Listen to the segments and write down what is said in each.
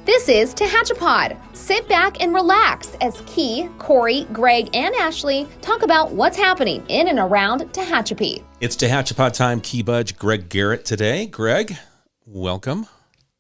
This is TehachaPod. Sit back and relax as Key, Corey, Greg, and Ashley talk about what's happening in and around Tehachapi. It's Tehachapod time. Key Budge, Greg Garrett today. Greg, welcome.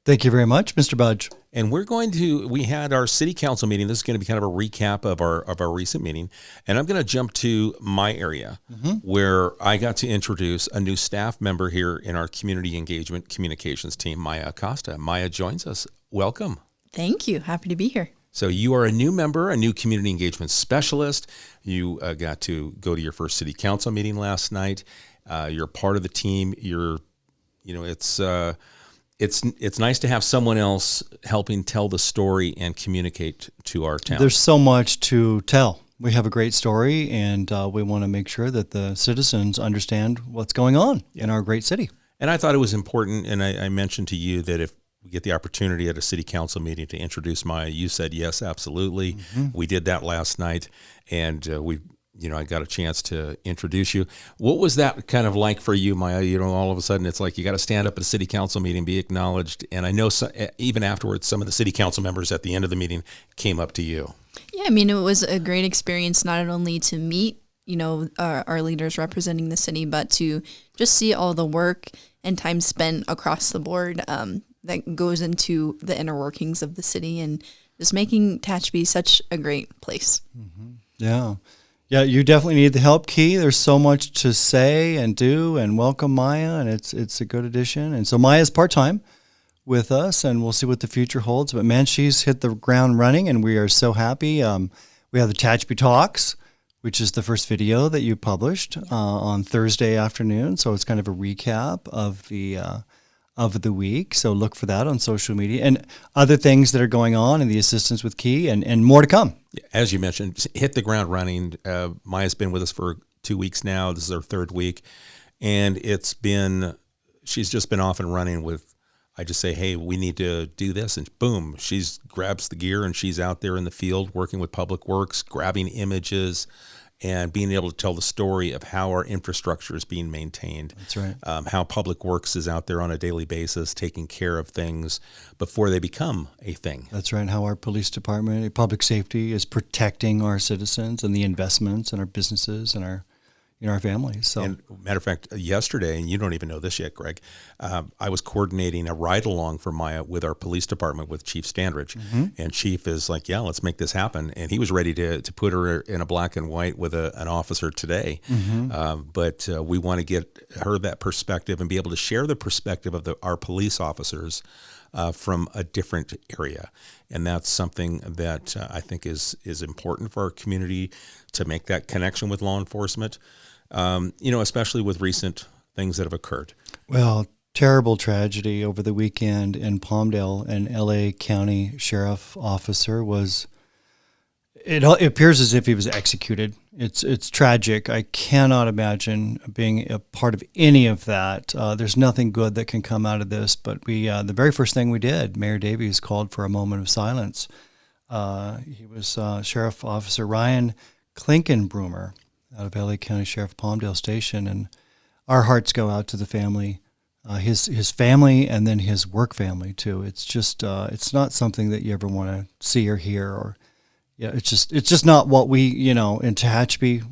Thank you very much, Mr. Budge. And we had our city council meeting. This is going to be kind of a recap of our recent meeting. And I'm going to jump to my area where I got to introduce a new staff member here in our community engagement communications team, Maya Acosta. Maya joins us. Welcome. Thank you. Happy to be here. So you are a new member, a new community engagement specialist. You got to go to your first city council meeting last night. You're part of the team. It's nice to have someone else helping tell the story and communicate to our town. There's so much to tell. We have a great story, and we want to make sure that the citizens understand what's going on in our great city. And I thought it was important, and I mentioned to you that if we get the opportunity at a city council meeting to introduce Maya, you said yes, absolutely. We did that last night, and I got a chance to introduce you. What was that kind of like for you, Maya? All of a sudden it's like you got to stand up at a city council meeting, be acknowledged. And I know even afterwards, some of the city council members at the end of the meeting came up to you. Yeah, it was a great experience not only to meet, our leaders representing the city, but to just see all the work and time spent across the board that goes into the inner workings of the city and just making Tehachapi such a great place. Yeah. Yeah, you definitely need the help, Key. There's so much to say and do, and welcome Maya, and it's a good addition. And so Maya's part-time with us, and we'll see what the future holds. But man, she's hit the ground running, and we are so happy. We have the Tehachapi Talks, which is the first video that you published on Thursday afternoon. So it's kind of a recap of the week. So look for that on social media and other things that are going on in the assistance with Key and more to come. As you mentioned, hit the ground running. Maya's been with us for 2 weeks now. This is her third week. And she's just been off and running with, I just say, hey, we need to do this. And boom, she grabs the gear and she's out there in the field working with Public Works, grabbing images, and being able to tell the story of how our infrastructure is being maintained. That's right. How Public Works is out there on a daily basis taking care of things before they become a thing. That's right. How our police department, public safety is protecting our citizens and the investments in our businesses and our families. So, and matter of fact, yesterday, and you don't even know this yet, Greg, I was coordinating a ride along for Maya with our police department with Chief Standridge, and Chief is like, "Yeah, let's make this happen." And he was ready to put her in a black and white with an officer today, but we want to get her that perspective and be able to share the perspective of our police officers from a different area, and that's something that I think is important for our community to make that connection with law enforcement. Especially with recent things that have occurred. Well, terrible tragedy over the weekend in Palmdale. An LA County sheriff officer it appears as if he was executed. It's tragic. I cannot imagine being a part of any of that. There's nothing good that can come out of this, but the very first thing we did, Mayor Davies called for a moment of silence. He was Sheriff Officer Ryan Klinkenbroomer out of LA County Sheriff Palmdale Station, and our hearts go out to the family, his family, and then his work family too. It's just it's not something that you ever want to see or hear, it's just not what we in Tehachapi.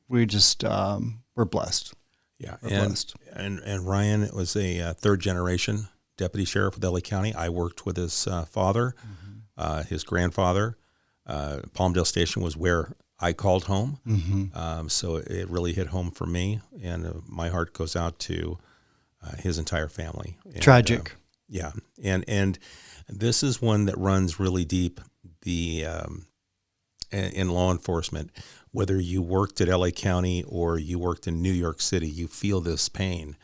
We just we're blessed. Yeah, we're blessed. And Ryan was a third generation deputy sheriff with LA County. I worked with his father, his grandfather. Palmdale Station was where I called home, so it really hit home for me, and my heart goes out to his entire family. And, tragic. And this is one that runs really deep in law enforcement. Whether you worked at LA County or you worked in New York City, you feel this pain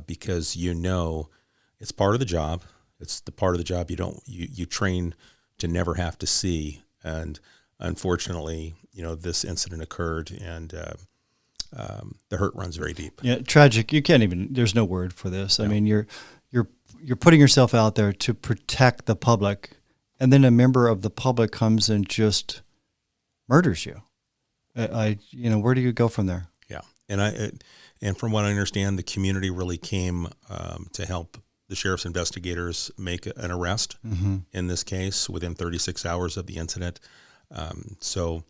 because it's part of the job. It's the part of the job you train to never have to see, and unfortunately, this incident occurred, and the hurt runs very deep. Yeah, tragic. You can't even. There's no word for this. No. I mean, you're putting yourself out there to protect the public, and then a member of the public comes and just murders you. Where do you go from there? Yeah, and from what I understand, the community really came to help the sheriff's investigators make an arrest in this case within 36 hours of the incident. So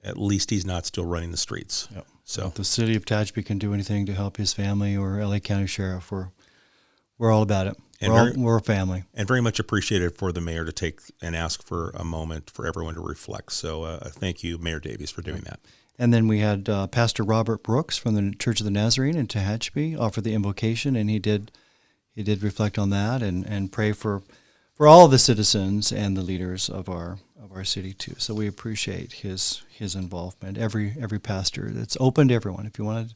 at least he's not still running the streets. Yep. So if the city of Tehachapi can do anything to help his family or LA County Sheriff, we're all about it. We're a family. And very much appreciated for the mayor to take and ask for a moment for everyone to reflect. So thank you, Mayor Davies, for doing that. And then we had Pastor Robert Brooks from the Church of the Nazarene in Tehachapi offer the invocation, and he did reflect on that and pray for all of the citizens and the leaders of our city too. So we appreciate his involvement. Every pastor, it's open to everyone. If you want to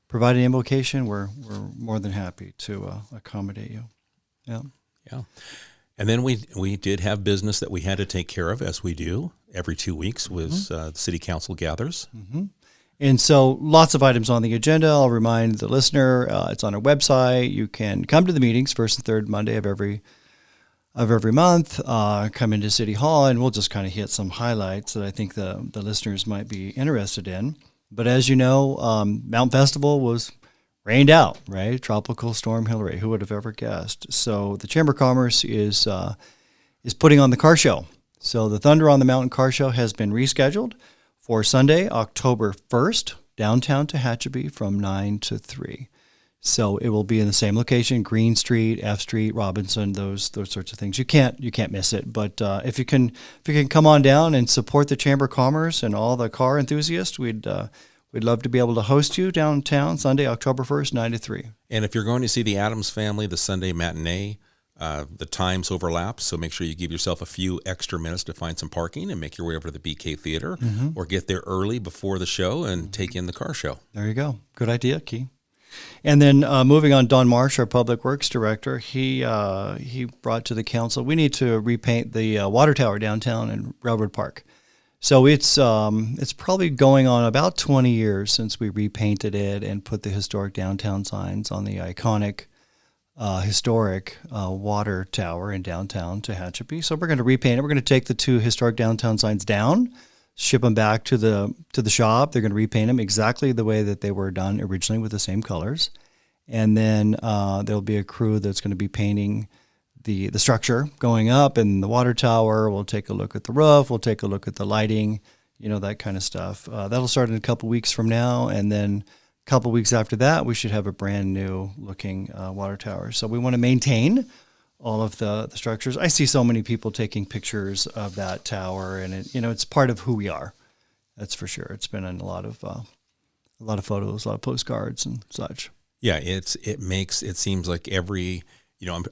provide an invocation, we're more than happy to accommodate you. Yeah. And then we did have business that we had to take care of, as we do every 2 weeks. Was the city council gathers. And so lots of items on the agenda. I'll remind the listener, it's on our website. You can come to the meetings first and third Monday of every month. Come into City Hall, and we'll just kind of hit some highlights that I think the listeners might be interested in. But as you know, Mountain Festival was rained out, right? Tropical Storm Hillary. Who would have ever guessed? So the Chamber of Commerce is putting on the car show. So the Thunder on the Mountain car show has been rescheduled for Sunday, October 1st, downtown Tehachapi from 9 to 3. So it will be in the same location: Green Street, F Street, Robinson, those sorts of things. You can't miss it. But if you can come on down and support the Chamber of Commerce and all the car enthusiasts, we'd love to be able to host you downtown Sunday, October 1st, 9 to 3. And if you're going to see the Addams Family, the Sunday matinee, the times overlap, so make sure you give yourself a few extra minutes to find some parking and make your way over to the BK Theater, or get there early before the show and take in the car show. There you go. Good idea, Key. And then moving on, Don Marsh, our Public Works Director, he brought to the council, we need to repaint the water tower downtown in Railroad Park. So it's probably going on about 20 years since we repainted it and put the historic downtown signs on the iconic historic water tower in downtown Tehachapi. So we're going to repaint it. We're going to take the two historic downtown signs down, ship them back to the shop. They're going to repaint them exactly the way that they were done originally, with the same colors. And then there'll be a crew that's going to be painting the structure going up and the water tower. We'll take a look at the roof. We'll take a look at the lighting, that kind of stuff. That'll start in a couple weeks from now. And then a couple weeks after that, we should have a brand new looking water tower. So we want to maintain all of the structures. I see so many people taking pictures of that tower, and it's part of who we are. That's for sure. It's been in a lot of photos, a lot of postcards and such. Yeah, it seems like every,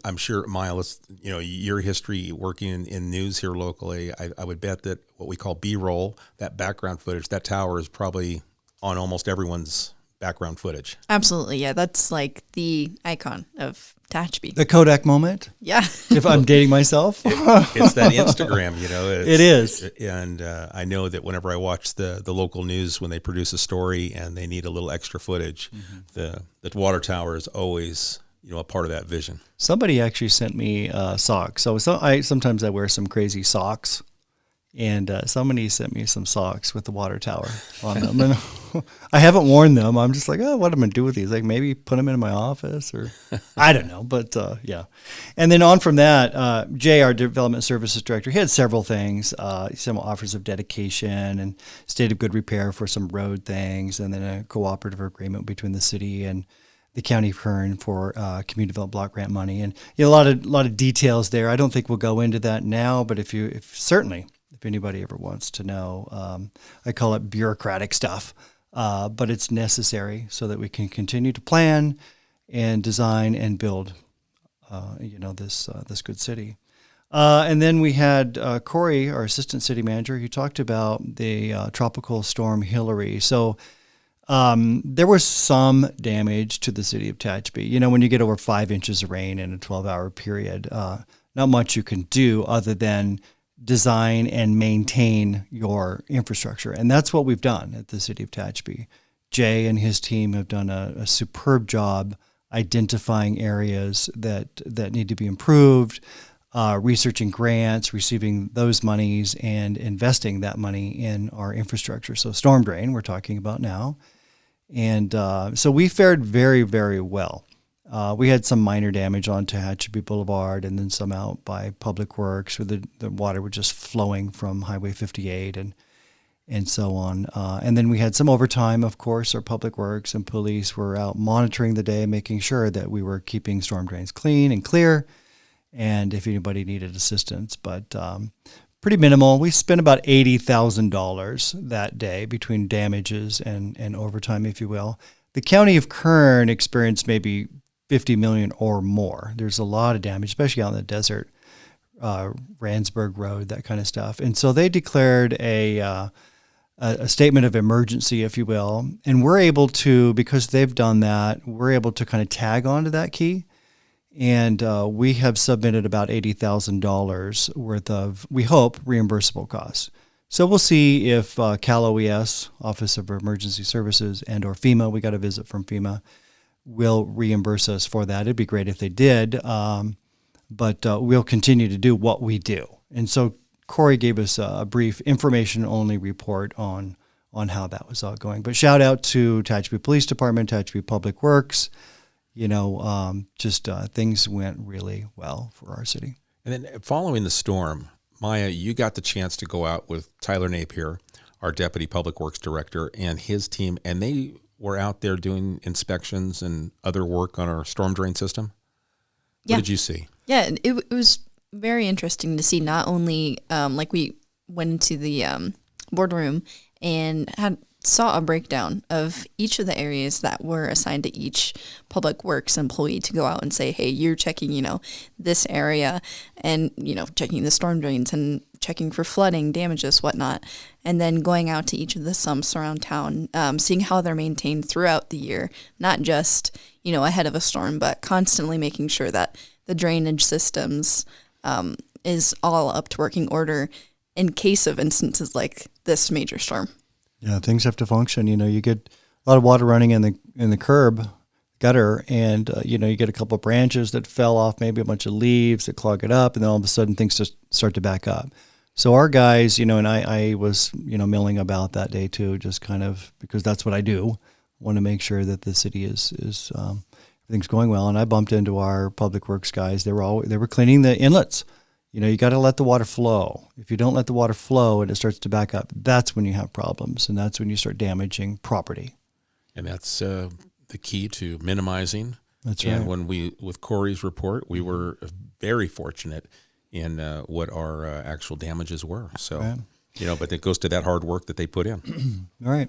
I'm sure, Miles, your history working in news here locally, I would bet that what we call B-roll, that background footage, that tower is probably on almost everyone's background footage. Absolutely, yeah. That's like the icon of Tehachapi. The Kodak moment. Yeah. If I'm dating myself. It's that Instagram, It is. And I know that whenever I watch the local news, when they produce a story and they need a little extra footage, the water tower is always, a part of that vision. Somebody actually sent me socks. So sometimes I wear some crazy socks. And somebody sent me some socks with the water tower on them. And I haven't worn them. I'm just like, what am I going to do with these? Like maybe put them in my office, or I don't know. But yeah. And then on from that, Jay, our Development Services Director, he had several things, some offers of dedication and state of good repair for some road things, and then a cooperative agreement between the city and the County of Kern for community development block grant money. And a lot of details there. I don't think we'll go into that now, but if anybody ever wants to know, I call it bureaucratic stuff, but it's necessary so that we can continue to plan and design and build, this good city. And then we had Corey, our assistant city manager. He talked about the tropical storm Hillary. So there was some damage to the city of Tehachapi. When you get over 5 inches of rain in a 12-hour period, not much you can do other than design and maintain your infrastructure. And that's what we've done at the city of Tehachapi. Jay and his team have done a superb job identifying areas that need to be improved, researching grants, receiving those monies, and investing that money in our infrastructure. So storm drain, we're talking about now. And so we fared very, very well We had some minor damage on Tehachapi Boulevard, and then some out by Public Works where the water was just flowing from Highway 58 and so on. And then we had some overtime, of course. Our Public Works and police were out monitoring the day, making sure that we were keeping storm drains clean and clear, and if anybody needed assistance. But pretty minimal. We spent about $80,000 that day between damages and overtime, if you will. The county of Kern experienced maybe $50 million or more. There's a lot of damage, especially out in the desert, Randsburg Road, that kind of stuff. And so they declared a statement of emergency, if you will. And we're able to, because they've done that, we're able to kind of tag onto that key. And we have submitted about $80,000 worth of, we hope, reimbursable costs. So we'll see if Cal OES, Office of Emergency Services, and or FEMA, we got a visit from FEMA, will reimburse us for that. It'd be great if they did, but we'll continue to do what we do. And so Corey gave us a brief information-only report on how that was all going. But shout out to Tehachapi Police Department, Tehachapi Public Works. Things went really well for our city. And then following the storm, Maya, you got the chance to go out with Tyler Napier, our Deputy Public Works Director, and his team, and they were out there doing inspections and other work on our storm drain system. What did you see? Yeah, it was very interesting to see. Not only we went into the boardroom and saw a breakdown of each of the areas that were assigned to each public works employee to go out and say, hey, you're checking, this area and, checking the storm drains and checking for flooding, damages, whatnot. And then going out to each of the sumps around town, seeing how they're maintained throughout the year, not just, ahead of a storm, but constantly making sure that the drainage systems is all up to working order in case of instances like this major storm. Yeah, things have to function. You get a lot of water running in the curb gutter, and you get a couple of branches that fell off, maybe a bunch of leaves that clog it up, and then all of a sudden things just start to back up. So our guys, and I was, milling about that day too, just kind of because that's what I do. Want to make sure that the city is everything's going well. And I bumped into our public works guys. They were cleaning the inlets. You got to let the water flow. If you don't let the water flow and it starts to back up, that's when you have problems, and that's when you start damaging property. And that's the key to minimizing. That's right. And when with Corey's report, we were very fortunate in what our actual damages were. So, right. But it goes to that hard work that they put in. All right.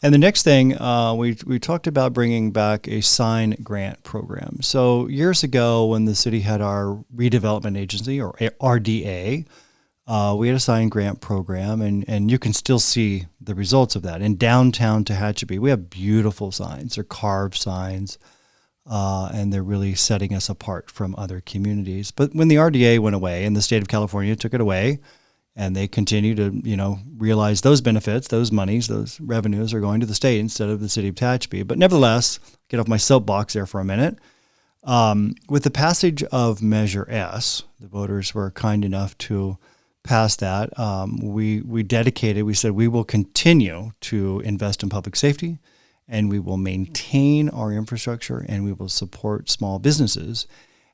And the next thing, we talked about bringing back a sign grant program. So years ago when the city had our redevelopment agency, or RDA, we had a sign grant program, and you can still see the results of that. In downtown Tehachapi, we have beautiful signs. They're carved signs, and they're really setting us apart from other communities. But when the RDA went away and the state of California took it away, and they continue to, realize those benefits, those monies, those revenues are going to the state instead of the city of Tehachapi. But nevertheless, get off my soapbox there for a minute. With the passage of Measure S, the voters were kind enough to pass that. We said we will continue to invest in public safety, and we will maintain our infrastructure, and we will support small businesses.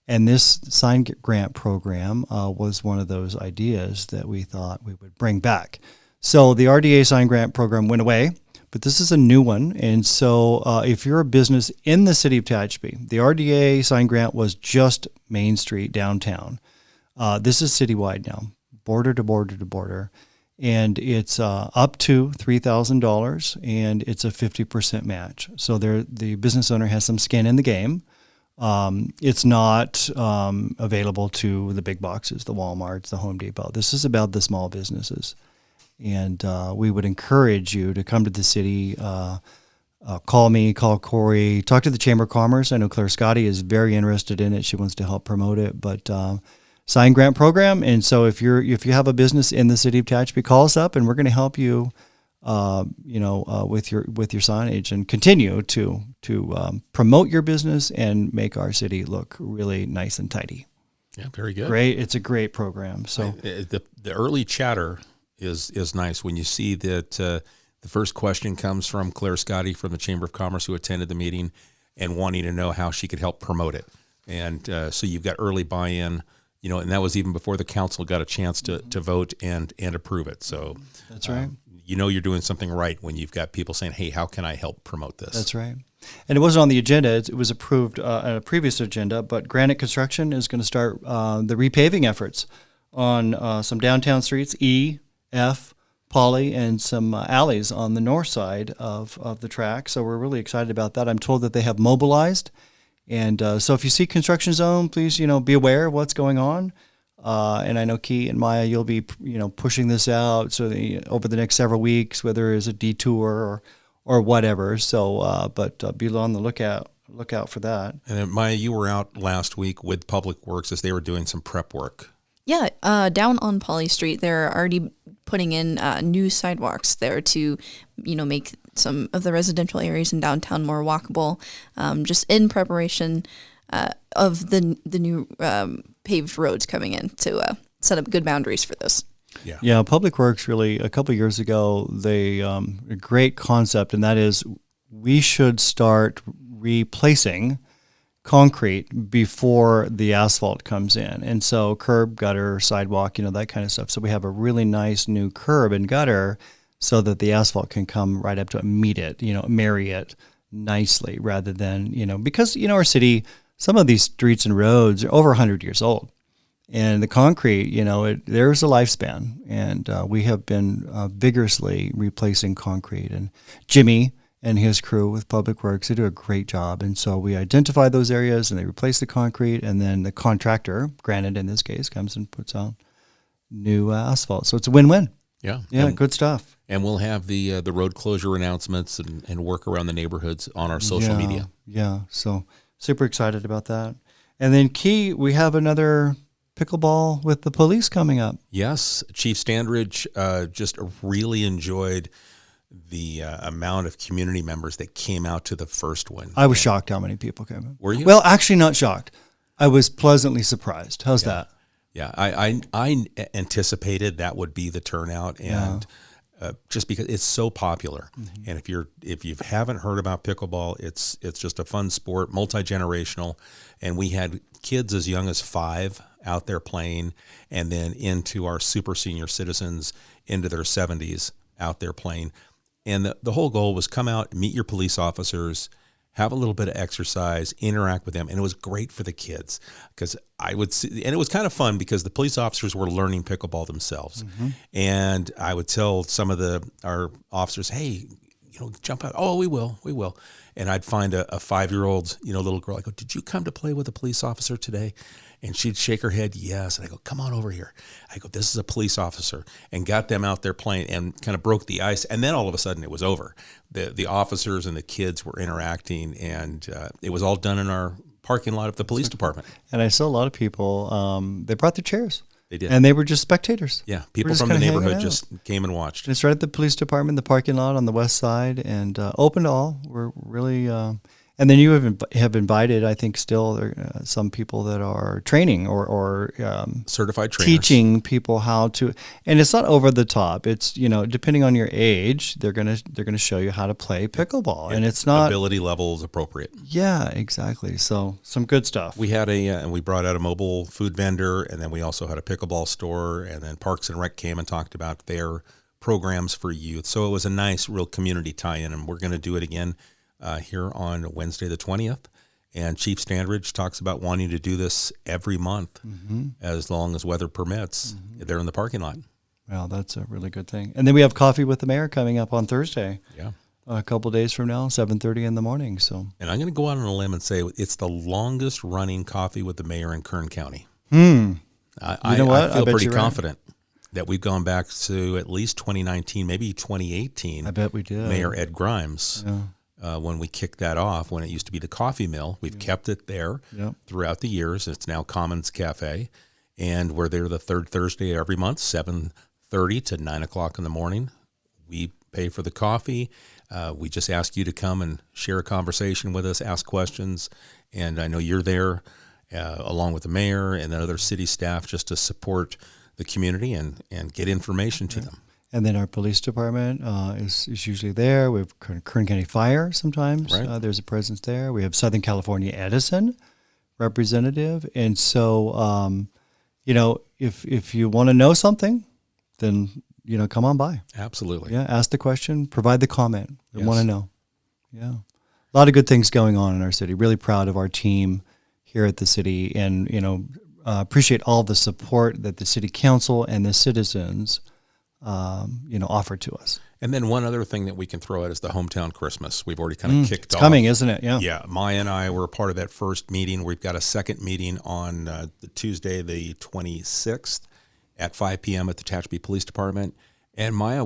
And this sign grant program was one of those ideas that we thought we would bring back. So the RDA sign grant program went away, but this is a new one. And so if you're a business in the city of Tehachapi, the RDA sign grant was just Main Street downtown. This is citywide now, border to border to border. And it's up to $3,000, and it's a 50% match. So the business owner has some skin in the game. It's not available to the big boxes, the Walmarts, the Home Depot. This is about the small businesses. And we would encourage you to come to the city, call me, call Corey, talk to the Chamber of Commerce. I know Claire Scotty is very interested in it. She wants to help promote it. But sign grant program. And so if you have a business in the city of Tehachapi, call us up, and we're going to help you with your signage, and continue to promote your business and make our city look really nice and tidy. Yeah, very good. Great, it's a great program. So the early chatter is nice when you see that the first question comes from Claire Scotty from the Chamber of Commerce, who attended the meeting, and wanting to know how she could help promote it. And so you've got early buy-in, and that was even before the council got a chance to vote and approve it. So that's right. You're doing something right when you've got people saying, hey, how can I help promote this? That's right. And it wasn't on the agenda. It was approved on a previous agenda, but Granite Construction is going to start the repaving efforts on some downtown streets, E, F, Poly, and some alleys on the north side of the track. So we're really excited about that. I'm told that they have mobilized. And so if you see construction zone, please, be aware of what's going on. And I know Key and Maya, you'll be, pushing this out over the next several weeks, whether it's a detour or whatever. So, but be on the lookout for that. And then Maya, you were out last week with Public Works as they were doing some prep work. Yeah, down on Poly Street, they're already putting in new sidewalks there to, make some of the residential areas in downtown more walkable, just in preparation of the new paved roads coming in to set up good boundaries for this. Yeah. Public Works really, a couple of years ago, they a great concept, and that is we should start replacing concrete before the asphalt comes in. And so curb, gutter, sidewalk, that kind of stuff. So we have a really nice new curb and gutter so that the asphalt can come right up to it and meet it, marry it nicely rather than, because, our city, some of these streets and roads are over 100 years old. And the concrete, there's a lifespan. And we have been vigorously replacing concrete. And Jimmy and his crew with Public Works, they do a great job. And so we identify those areas and they replace the concrete, and then the contractor, Granite in this case, comes and puts out new asphalt. So it's a win-win. Yeah. Yeah, good stuff. And we'll have the road closure announcements and work around the neighborhoods on our social media. Yeah, so super excited about that. And then Key, we have another pickleball with the police coming up. Yes, Chief Standridge just really enjoyed the amount of community members that came out to the first one. I was shocked how many people came. Were you? Well, actually not shocked. I was pleasantly surprised. How's that? Yeah, I anticipated that would be the turnout, and just because it's so popular. Mm-hmm. And if you haven't heard about pickleball, it's just a fun sport, multi-generational, and we had kids as young as 5 out there playing, and then into our super senior citizens into their 70s out there playing. And the whole goal was come out, meet your police officers, have a little bit of exercise, interact with them. And it was great for the kids because I would see, and it was kind of fun because the police officers were learning pickleball themselves. Mm-hmm. And I would tell some of our officers, hey, jump out. Oh, we will. And I'd find a 5-year-old, little girl. I go, did you come to play with a police officer today? And she'd shake her head, yes. And I go, come on over here. I go, this is a police officer, and got them out there playing and kind of broke the ice. And then all of a sudden it was over. The officers and the kids were interacting, and it was all done in our parking lot of the police department. And I saw a lot of people, they brought their chairs. They did. And they were just spectators. Yeah, people from the neighborhood just came and watched. And it's right at the police department, the parking lot on the west side, and open to all. We're really, and then you have invited, I think, still some people that are training or certified trainers, teaching people how to. And it's not over the top. It's depending on your age, they're gonna show you how to play pickleball, and it's not ability level is appropriate. Yeah, exactly. So some good stuff. We had and we brought out a mobile food vendor, and then we also had a pickleball store, and then Parks and Rec came and talked about their programs for youth. So it was a nice, real community tie-in, and we're going to do it again here on Wednesday the 20th. And Chief Standridge talks about wanting to do this every month, mm-hmm. as long as weather permits. Mm-hmm. They're in the parking lot. Well, that's a really good thing. And then we have Coffee with the Mayor coming up on Thursday. Yeah. A couple days from now, 7:30 in the morning. So. And I'm going to go out on a limb and say it's the longest running Coffee with the Mayor in Kern County. I feel pretty confident that we've gone back to at least 2019, maybe 2018. I bet we did. Mayor Ed Grimes. Yeah. When we kicked that off, when it used to be the coffee mill. We've kept it there throughout the years. It's now Commons Cafe, and we're there the third Thursday every month, 7:30 to 9 o'clock in the morning. We pay for the coffee. We just ask you to come and share a conversation with us, ask questions, and I know you're there along with the mayor and the other city staff just to support the community and get information to them. And then our police department is usually there. We have Kern County Fire sometimes. Right. There's a presence there. We have Southern California Edison representative. And so, if you want to know something, then, come on by. Absolutely. Yeah, ask the question, provide the comment. We Yes. want to know. Yeah. A lot of good things going on in our city. Really proud of our team here at the city and, appreciate all the support that the city council and the citizens offer to us. And then one other thing that we can throw out is the hometown Christmas. We've already kind of kicked off. It's coming, isn't it? Yeah. Yeah. Maya and I were a part of that first meeting. We've got a second meeting on the Tuesday, the 26th at 5 p.m. at the Tehachapi Police Department. And Maya,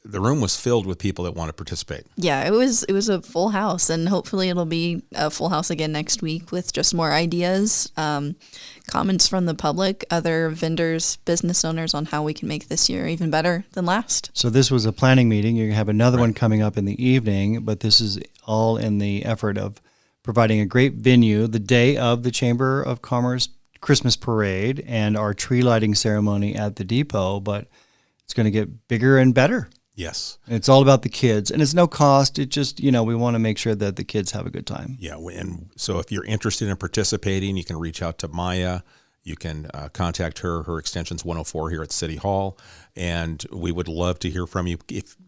the room was filled with people that want to participate. Yeah, it was a full house, and hopefully it'll be a full house again next week with just more ideas, comments from the public, other vendors, business owners on how we can make this year even better than last. So this was a planning meeting. You're going to have another one coming up in the evening, but this is all in the effort of providing a great venue the day of the Chamber of Commerce Christmas Parade and our tree lighting ceremony at the depot, but it's going to get bigger and better. Yes. It's all about the kids, and it's no cost. It just, we want to make sure that the kids have a good time. Yeah. And so if you're interested in participating, you can reach out to Maya. You can contact her. Her extension's 104 here at City Hall. And we would love to hear from you.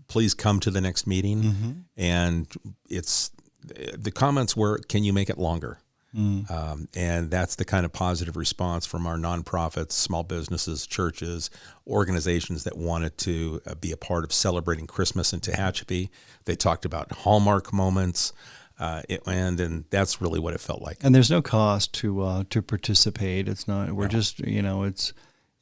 Please come to the next meeting. Mm-hmm. And the comments were, can you make it longer? And that's the kind of positive response from our nonprofits, small businesses, churches, organizations that wanted to be a part of celebrating Christmas in Tehachapi. They talked about Hallmark moments, and that's really what it felt like. And there's no cost to participate. It's not. We're just it's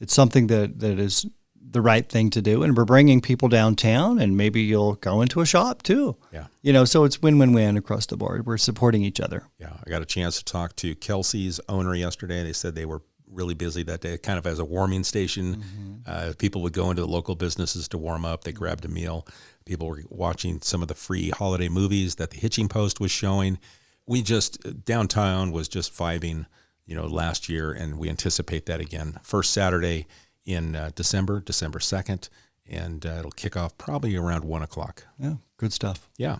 something that is the right thing to do, and we're bringing people downtown, and maybe you'll go into a shop too. Yeah. So it's win-win-win across the board. We're supporting each other. Yeah, I got a chance to talk to Kelsey's owner yesterday. They said they were really busy that day, kind of as a warming station. People would go into the local businesses to warm up. They grabbed a meal. People were watching some of the free holiday movies that the Hitching Post was showing. Downtown was just vibing, last year, and we anticipate that again. First Saturday in December 2nd, and it'll kick off probably around 1 o'clock. Yeah, good stuff. Yeah.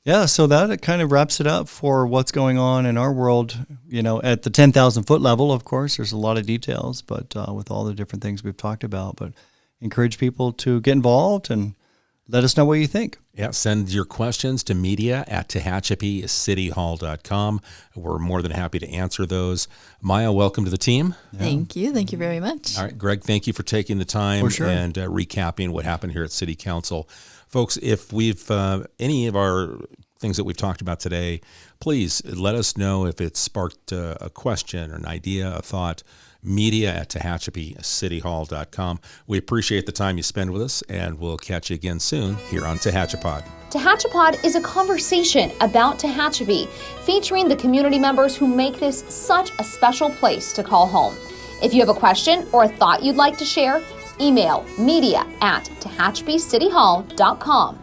Yeah, so that kind of wraps it up for what's going on in our world. At the 10,000 foot level, of course, there's a lot of details, but with all the different things we've talked about. But encourage people to get involved and let us know what you think. Yeah, send your questions to media@TehachapiCityHall.com. We're more than happy to answer those. Maya, welcome to the team. Yeah. Thank you very much. All right, Greg, thank you for taking the time For sure. and recapping what happened here at City Council. Folks, if we've any of our things that we've talked about today, please let us know if it sparked a question or an idea, a thought. Media@TehachapiCityHall.com. We appreciate the time you spend with us, and we'll catch you again soon here on TehachaPod. TehachaPod is a conversation about Tehachapi, featuring the community members who make this such a special place to call home. If you have a question or a thought you'd like to share, email media@TehachapiCityHall.com.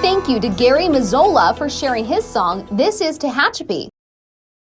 Thank you to Gary Mazzola for sharing his song, This is Tehachapi.